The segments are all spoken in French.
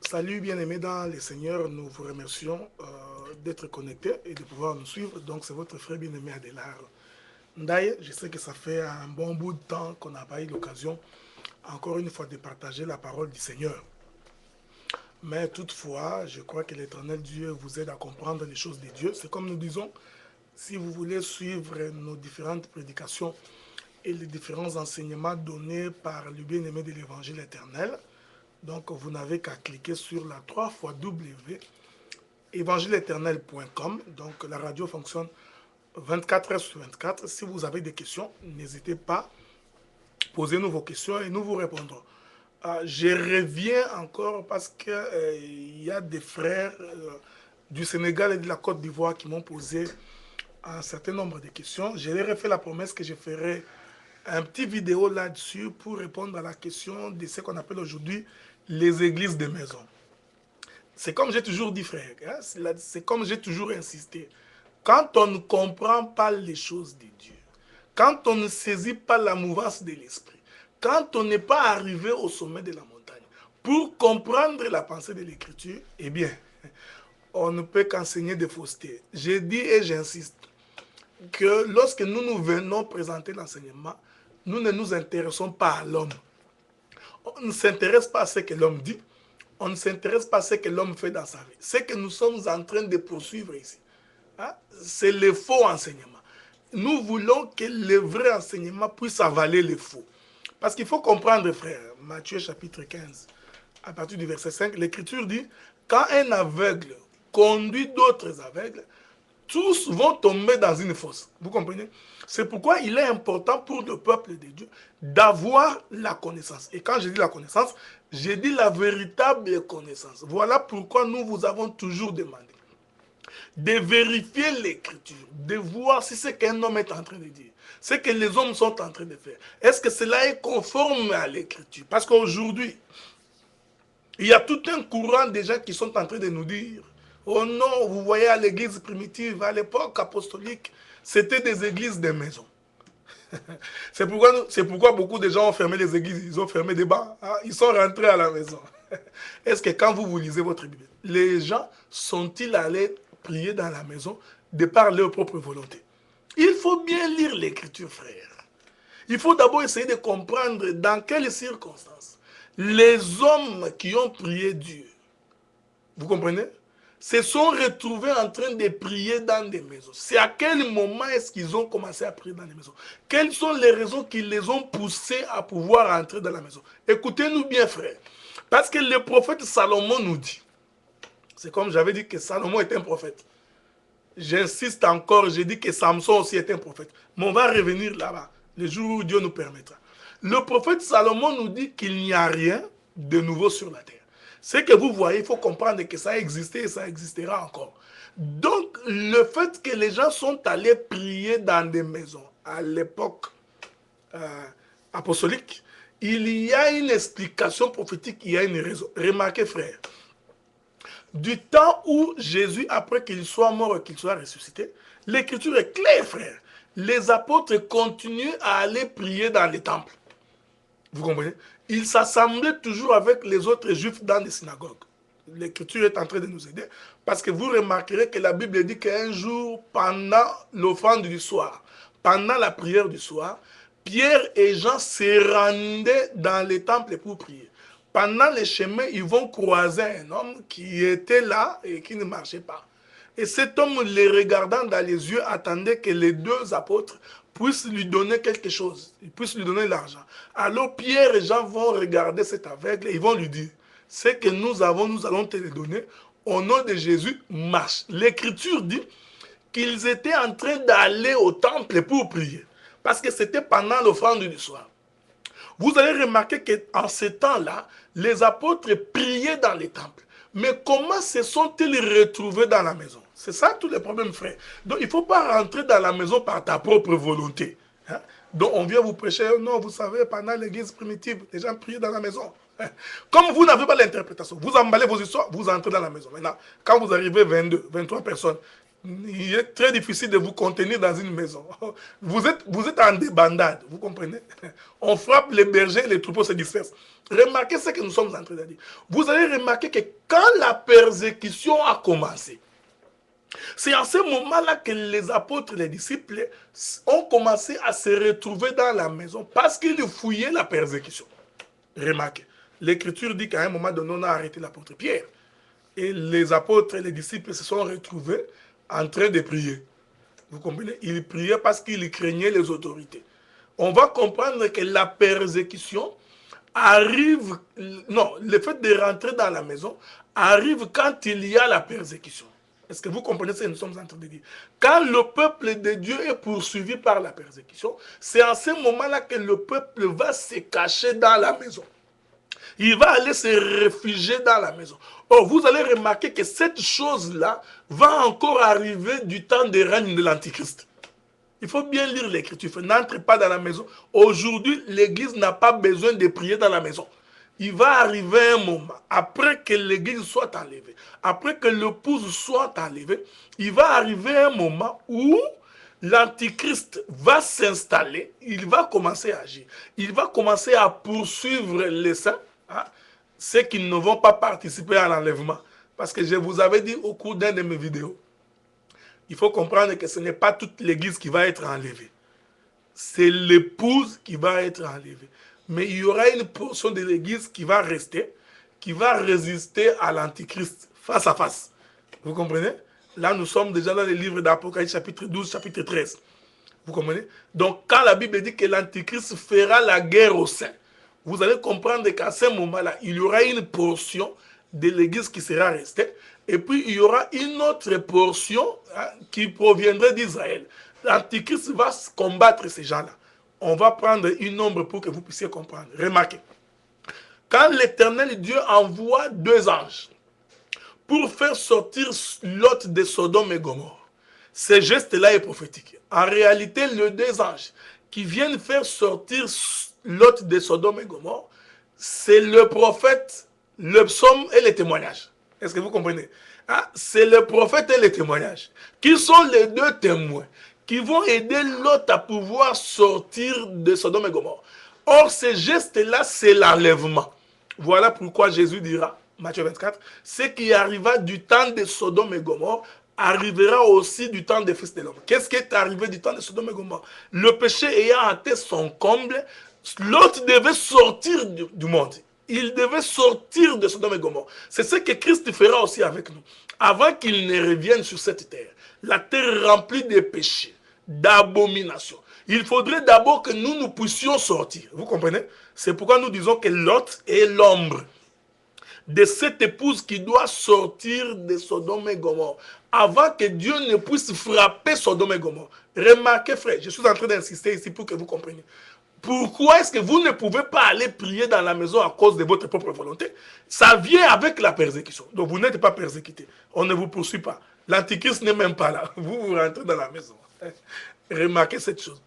Salut bien-aimés dans les Seigneurs, nous vous remercions d'être connectés et de pouvoir nous suivre. Donc c'est votre frère bien-aimé Adélard Ndaye. Je sais que ça fait un bon bout de temps qu'on n'a pas eu l'occasion encore une fois de partager la parole du Seigneur. Mais toutefois, je crois que l'Éternel Dieu vous aide à comprendre les choses de Dieu. C'est comme nous disons, si vous voulez suivre nos différentes prédications et les différents enseignements donnés par le bien-aimé de l'Évangile éternel, donc vous n'avez qu'à cliquer sur la 3 fois W évangile-éternel.com. Donc la radio fonctionne 24 heures sur 24. Si vous avez des questions, n'hésitez pas, posez-nous vos questions et nous vous répondrons. Je reviens encore parce qu'il y a des frères du Sénégal et de la Côte d'Ivoire qui m'ont posé un certain nombre de questions. Je leur ai fait la promesse que je ferai un petit vidéo là-dessus pour répondre à la question de ce qu'on appelle aujourd'hui les églises de maison. C'est comme j'ai toujours dit, frère, hein, c'est comme j'ai toujours insisté. Quand on ne comprend pas les choses de Dieu, quand on ne saisit pas la mouvance de l'esprit, quand on n'est pas arrivé au sommet de la montagne, pour comprendre la pensée de l'écriture, eh bien, on ne peut qu'enseigner des faussetés. J'ai dit et j'insiste que lorsque nous venons présenter l'enseignement, nous ne nous intéressons pas à l'homme. On ne s'intéresse pas à ce que l'homme dit, on ne s'intéresse pas à ce que l'homme fait dans sa vie. Ce que nous sommes en train de poursuivre ici, hein, c'est le faux enseignement. Nous voulons que le vrai enseignement puisse avaler le faux. Parce qu'il faut comprendre, frère, Matthieu chapitre 15, à partir du verset 5, l'Écriture dit, quand un aveugle conduit d'autres aveugles, tous vont tomber dans une fosse. Vous comprenez? C'est pourquoi il est important pour le peuple de Dieu d'avoir la connaissance. Et quand je dis la connaissance, je dis la véritable connaissance. Voilà pourquoi nous vous avons toujours demandé de vérifier l'écriture, de voir si ce qu'un homme est en train de dire, ce que les hommes sont en train de faire. Est-ce que cela est conforme à l'écriture? Parce qu'aujourd'hui, il y a tout un courant de gens qui sont en train de nous dire, oh non, vous voyez à l'église primitive, à l'époque apostolique, c'était des églises de maison. C'est pourquoi beaucoup de gens ont fermé les églises, ils ont fermé des bars, hein, ils sont rentrés à la maison. Est-ce que quand vous lisez votre Bible, les gens sont-ils allés prier dans la maison de par leur propre volonté? Il faut bien lire l'écriture, frère. Il faut d'abord essayer de comprendre dans quelles circonstances les hommes qui ont prié Dieu, vous comprenez, se sont retrouvés en train de prier dans des maisons. C'est à quel moment est-ce qu'ils ont commencé à prier dans les maisons? Quelles sont les raisons qui les ont poussés à pouvoir entrer dans la maison? Écoutez-nous bien, frère. Parce que le prophète Salomon nous dit, c'est comme j'avais dit que Salomon est un prophète. J'insiste encore, j'ai dit que Samson aussi est un prophète. Mais on va revenir là-bas, le jour où Dieu nous permettra. Le prophète Salomon nous dit qu'il n'y a rien de nouveau sur la terre. Ce que vous voyez, il faut comprendre que ça a existé et ça existera encore. Donc, le fait que les gens sont allés prier dans des maisons à l'époque apostolique, il y a une explication prophétique, il y a une raison. Remarquez, frère, du temps où Jésus, après qu'il soit mort et qu'il soit ressuscité, l'écriture est claire, frère. Les apôtres continuent à aller prier dans les temples. Vous comprenez? Ils s'assemblaient toujours avec les autres juifs dans les synagogues. L'écriture est en train de nous aider parce que vous remarquerez que la Bible dit qu'un jour, pendant l'offrande du soir, pendant la prière du soir, Pierre et Jean se rendaient dans les temples pour prier. Pendant les chemins, ils vont croiser un homme qui était là et qui ne marchait pas. Et cet homme, les regardant dans les yeux, attendait que les deux apôtres puissent lui donner quelque chose. Ils puissent lui donner l'argent. Alors Pierre et Jean vont regarder cet aveugle et ils vont lui dire, ce que nous avons, nous allons te le donner. Au nom de Jésus, marche. L'Écriture dit qu'ils étaient en train d'aller au temple pour prier. Parce que c'était pendant l'offrande du soir. Vous allez remarquer qu'en ce temps-là, les apôtres priaient dans les temples. Mais comment se sont-ils retrouvés dans la maison? C'est ça tout le problème, frère. Donc il ne faut pas rentrer dans la maison par ta propre volonté. Hein? Donc on vient vous prêcher, non, vous savez, pendant l'église primitive, les gens priaient dans la maison. Comme vous n'avez pas l'interprétation, vous emballez vos histoires, vous entrez dans la maison. Maintenant, quand vous arrivez 22, 23 personnes, Il est très difficile de vous contenir dans une maison. Vous êtes en débandade, vous comprenez? On frappe les bergers, les troupeaux se dispersent. Remarquez ce que nous sommes en train de dire. Vous allez remarquer que quand la persécution a commencé, c'est en ce moment-là que les apôtres, les disciples ont commencé à se retrouver dans la maison parce qu'ils fouillaient la persécution. Remarquez, l'Écriture dit qu'à un moment donné, on a arrêté l'apôtre Pierre. Et les apôtres et les disciples se sont retrouvés en train de prier. Vous comprenez? Ils priaient parce qu'ils craignaient les autorités. On va comprendre que la persécution arrive, non, le fait de rentrer dans la maison arrive quand il y a la persécution. Est-ce que vous comprenez ce que nous sommes en train de dire? Quand le peuple de Dieu est poursuivi par la persécution, c'est en ce moment-là que le peuple va se cacher dans la maison. Il va aller se réfugier dans la maison. Or, vous allez remarquer que cette chose-là va encore arriver du temps de règne de l'Antichrist. Il faut bien lire l'Écriture. N'entre pas dans la maison. Aujourd'hui, l'Église n'a pas besoin de prier dans la maison. Il va arriver un moment, après que l'Église soit enlevée, après que l'épouse soit enlevée, il va arriver un moment où l'Antichrist va s'installer, il va commencer à agir. Il va commencer à poursuivre les saints, hein, ceux qui ne vont pas participer à l'enlèvement. Parce que je vous avais dit au cours d'une de mes vidéos, il faut comprendre que ce n'est pas toute l'Église qui va être enlevée. C'est l'épouse qui va être enlevée. Mais il y aura une portion de l'Église qui va rester, qui va résister à l'Antichrist face à face. Vous comprenez? Là, nous sommes déjà dans le livre d'Apocalypse, chapitre 12, chapitre 13. Vous comprenez? Donc, quand la Bible dit que l'Antichrist fera la guerre aux saints, vous allez comprendre qu'à ce moment-là, il y aura une portion de l'Église qui sera restée, et puis il y aura une autre portion, hein, qui proviendrait d'Israël. L'Antichrist va combattre ces gens-là. On va prendre une nombre pour que vous puissiez comprendre. Remarquez, quand l'Éternel Dieu envoie deux anges pour faire sortir Lot de Sodome et Gomorrhe, ce geste-là est prophétique. En réalité, les deux anges qui viennent faire sortir Lot de Sodome et Gomorrhe, c'est le prophète, le psaume et le témoignage. Est-ce que vous comprenez? Ah, c'est le prophète et le témoignage qui sont les deux témoins qui vont aider Lot à pouvoir sortir de Sodome et Gomorrhe. Or, ce geste-là, c'est l'enlèvement. Voilà pourquoi Jésus dira, Matthieu 24, ce qui arriva du temps de Sodome et Gomorrhe arrivera aussi du temps des fils de l'homme. Qu'est-ce qui est arrivé du temps de Sodome et Gomorrhe? Le péché ayant atteint son comble, Lot devait sortir du monde. Il devait sortir de Sodome et Gomorrhe. C'est ce que Christ fera aussi avec nous. Avant qu'il ne revienne sur cette terre, la terre remplie de péchés, d'abominations. Il faudrait d'abord que nous puissions sortir. Vous comprenez? C'est pourquoi nous disons que Lot est l'ombre de cette épouse qui doit sortir de Sodome et Gomorrhe avant que Dieu ne puisse frapper Sodome et Gomorrhe. Remarquez, frère, je suis en train d'insister ici pour que vous compreniez. Pourquoi est-ce que vous ne pouvez pas aller prier dans la maison à cause de votre propre volonté? Ça vient avec la persécution. Donc vous n'êtes pas persécuté. On ne vous poursuit pas. L'Antichrist n'est même pas là. Vous rentrez dans la maison. Remarquez cette chose.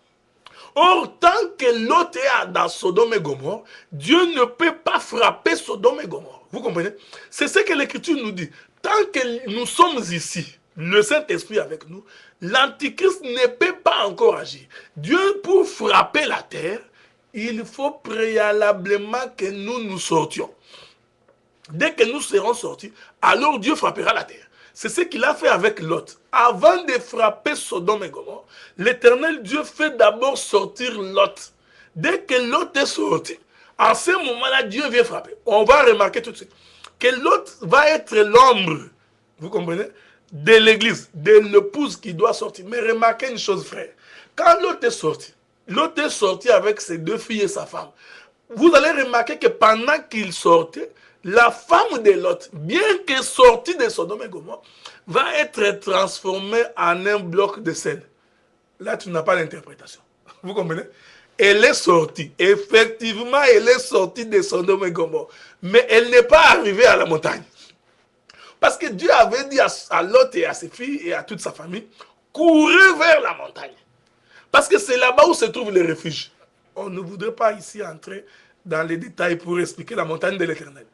Or, tant que Lot est dans Sodome et Gomorrhe, Dieu ne peut pas frapper Sodome et Gomorrhe. Vous comprenez? C'est ce que l'Écriture nous dit. Tant que nous sommes ici, le Saint-Esprit avec nous, l'Antichrist ne peut pas encore agir. Dieu, pour frapper la terre, il faut préalablement que nous sortions. Dès que nous serons sortis, alors Dieu frappera la terre. C'est ce qu'il a fait avec Lot. Avant de frapper Sodome et Gomorrhe, l'Éternel Dieu fait d'abord sortir Lot. Dès que Lot est sorti, en ce moment-là, Dieu vient frapper. On va remarquer tout de suite que Lot va être l'ombre, vous comprenez, de l'église, de l'épouse qui doit sortir. Mais remarquez une chose, frère. Quand Lot est sorti avec ses deux filles et sa femme. Vous allez remarquer que pendant qu'il sortait, la femme de Lot, bien que sortie de Sodome et Gomorrhe, va être transformée en un bloc de sel. Là, tu n'as pas l'interprétation. Vous comprenez? Elle est sortie. Effectivement, elle est sortie de Sodome et Gomorrhe. Mais elle n'est pas arrivée à la montagne. Parce que Dieu avait dit à Lot et à ses filles et à toute sa famille, courez vers la montagne. Parce que c'est là-bas où se trouve le refuge. On ne voudrait pas ici entrer dans les détails pour expliquer la montagne de l'Éternel.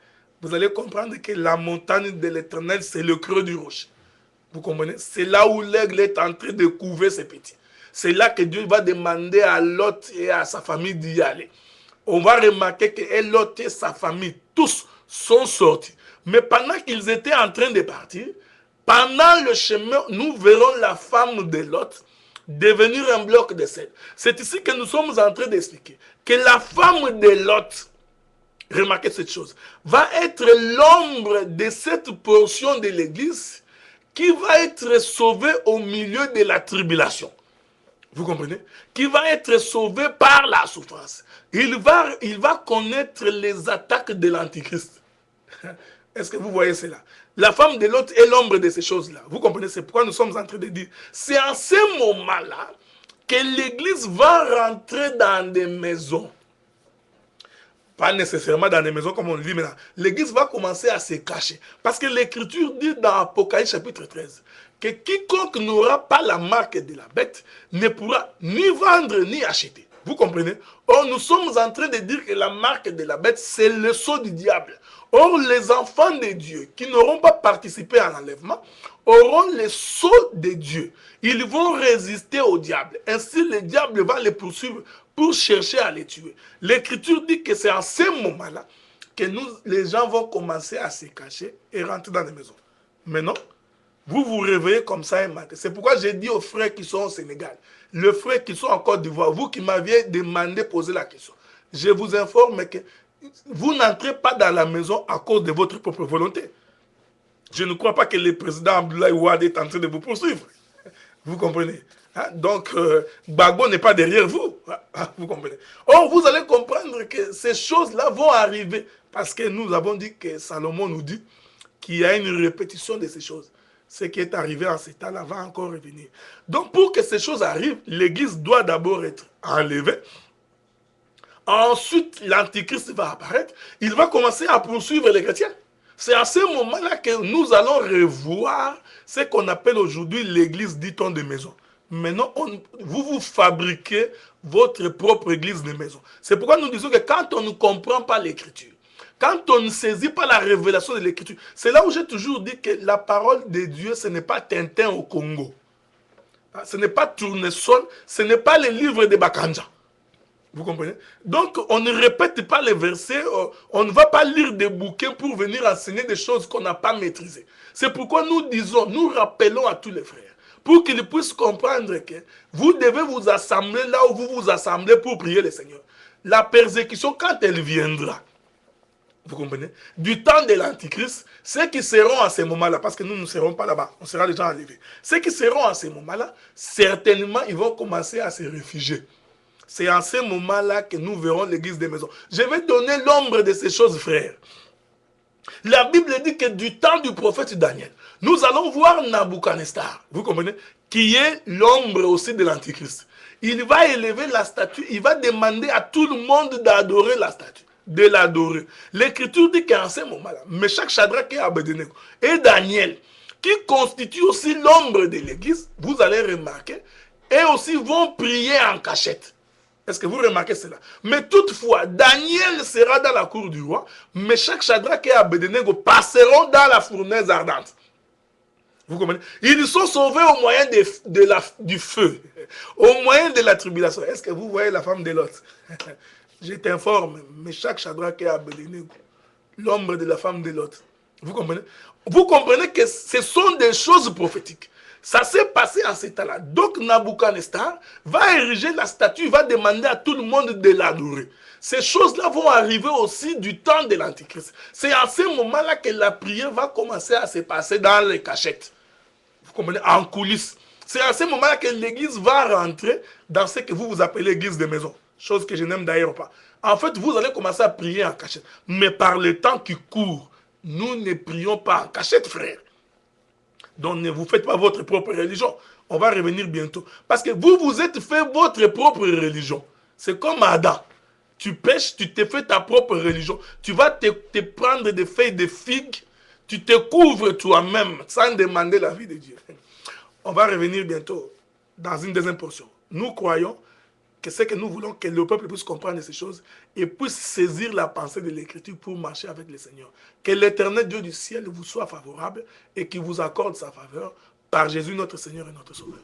Vous allez comprendre que la montagne de l'Éternel, c'est le creux du rocher. Vous comprenez? C'est là où l'aigle est en train de couver ses petits. C'est là que Dieu va demander à Lot et à sa famille d'y aller. On va remarquer que Lot et sa famille, tous sont sortis. Mais pendant qu'ils étaient en train de partir, pendant le chemin, nous verrons la femme de Lot devenir un bloc de sel. C'est ici que nous sommes en train d'expliquer que la femme de Lot, remarquez cette chose, va être l'ombre de cette portion de l'église qui va être sauvée au milieu de la tribulation. Vous comprenez? Qui va être sauvé par la souffrance. Il va connaître les attaques de l'Antichrist. Est-ce que vous voyez cela? La femme de l'autre est l'ombre de ces choses-là. Vous comprenez? C'est pourquoi nous sommes en train de dire. C'est en ce moment-là que l'Église va rentrer dans des maisons. Pas nécessairement dans des maisons comme on le dit maintenant. L'Église va commencer à se cacher. Parce que l'Écriture dit dans Apocalypse chapitre 13 que quiconque n'aura pas la marque de la bête ne pourra ni vendre ni acheter. Vous comprenez? Or, nous sommes en train de dire que la marque de la bête, c'est le sceau du diable. Or, les enfants de Dieu qui n'auront pas participé à l'enlèvement auront le sceau de Dieu. Ils vont résister au diable. Ainsi, le diable va les poursuivre pour chercher à les tuer. L'Écriture dit que c'est en ce moment-là que les gens vont commencer à se cacher et rentrer dans les maisons. Maintenant, vous vous réveillez comme ça un matin. C'est pourquoi j'ai dit aux frères qui sont au Sénégal, les frères qui sont en Côte d'Ivoire, vous qui m'aviez demandé de poser la question, je vous informe que vous n'entrez pas dans la maison à cause de votre propre volonté. Je ne crois pas que le président Abdoulaye Wade est en train de vous poursuivre. Vous comprenez? Hein? Donc, Gbagbo n'est pas derrière vous. Vous comprenez? Or, vous allez comprendre que ces choses-là vont arriver. Parce que nous avons dit que Salomon nous dit qu'il y a une répétition de ces choses. Ce qui est arrivé en ces temps-là va encore revenir. Donc, pour que ces choses arrivent, l'Église doit d'abord être enlevée. Ensuite, l'Antichrist va apparaître. Il va commencer à poursuivre les chrétiens. C'est à ce moment-là que nous allons revoir ce qu'on appelle aujourd'hui l'église, dit-on, de maison. Maintenant, vous fabriquez votre propre église de maison. C'est pourquoi nous disons que quand on ne comprend pas l'écriture, quand on ne saisit pas la révélation de l'écriture, c'est là où j'ai toujours dit que la parole de Dieu, ce n'est pas Tintin au Congo. Ce n'est pas Tournesol, ce n'est pas les livres de Bakanja. Vous comprenez? Donc, on ne répète pas les versets, on ne va pas lire des bouquins pour venir enseigner des choses qu'on n'a pas maîtrisées. C'est pourquoi nous disons, nous rappelons à tous les frères, pour qu'ils puissent comprendre que vous devez vous assembler là où vous vous assemblez pour prier le Seigneur. La persécution, quand elle viendra, vous comprenez? Du temps de l'Antichrist, ceux qui seront à ce moment-là, parce que nous ne serons pas là-bas, on sera déjà enlevés. Ceux qui seront à ce moment-là, certainement, ils vont commencer à se réfugier. C'est en ce moment-là que nous verrons l'église des maisons. Je vais donner l'ombre de ces choses, frères. La Bible dit que du temps du prophète Daniel, nous allons voir Nabuchodonosor, vous comprenez, qui est l'ombre aussi de l'Antichrist. Il va élever la statue, il va demander à tout le monde d'adorer la statue, de l'adorer. L'Écriture dit qu'en ce moment-là, Meshach, Shadrach et Abednego et Daniel, qui constituent aussi l'ombre de l'église, vous allez remarquer, et aussi vont prier en cachette. Est-ce que vous remarquez cela? Mais toutefois, Daniel sera dans la cour du roi, Meshach, Shadrach et Abednego passeront dans la fournaise ardente. Vous comprenez? Ils sont sauvés au moyen du feu, au moyen de la tribulation. Est-ce que vous voyez la femme de Lot? Je t'informe, Meshach, Shadrach et Abednego, l'ombre de la femme de Lot. Vous comprenez? Vous comprenez que ce sont des choses prophétiques. Ça s'est passé en ce temps-là. Donc Nabuchodonosor va ériger la statue, va demander à tout le monde de l'adorer. Ces choses-là vont arriver aussi du temps de l'Antichrist. C'est à ce moment-là que la prière va commencer à se passer dans les cachettes. Vous comprenez? En coulisses. C'est à ce moment-là que l'église va rentrer dans ce que vous appelez l'église de maison. Chose que je n'aime d'ailleurs pas. En fait, vous allez commencer à prier en cachette. Mais par le temps qui court, nous ne prions pas en cachette, frère. Donc ne vous faites pas votre propre religion. On va revenir bientôt. Parce que vous vous êtes fait votre propre religion. C'est comme Adam. Tu pêches, tu te fais ta propre religion. Tu vas te prendre des feuilles de figues. Tu te couvres toi-même sans demander l'avis de Dieu. On va revenir bientôt dans une deuxième portion. Nous croyons que c'est que nous voulons que le peuple puisse comprendre ces choses et puisse saisir la pensée de l'Écriture pour marcher avec le Seigneur. Que l'Éternel Dieu du ciel vous soit favorable et qu'il vous accorde sa faveur par Jésus notre Seigneur et notre Sauveur.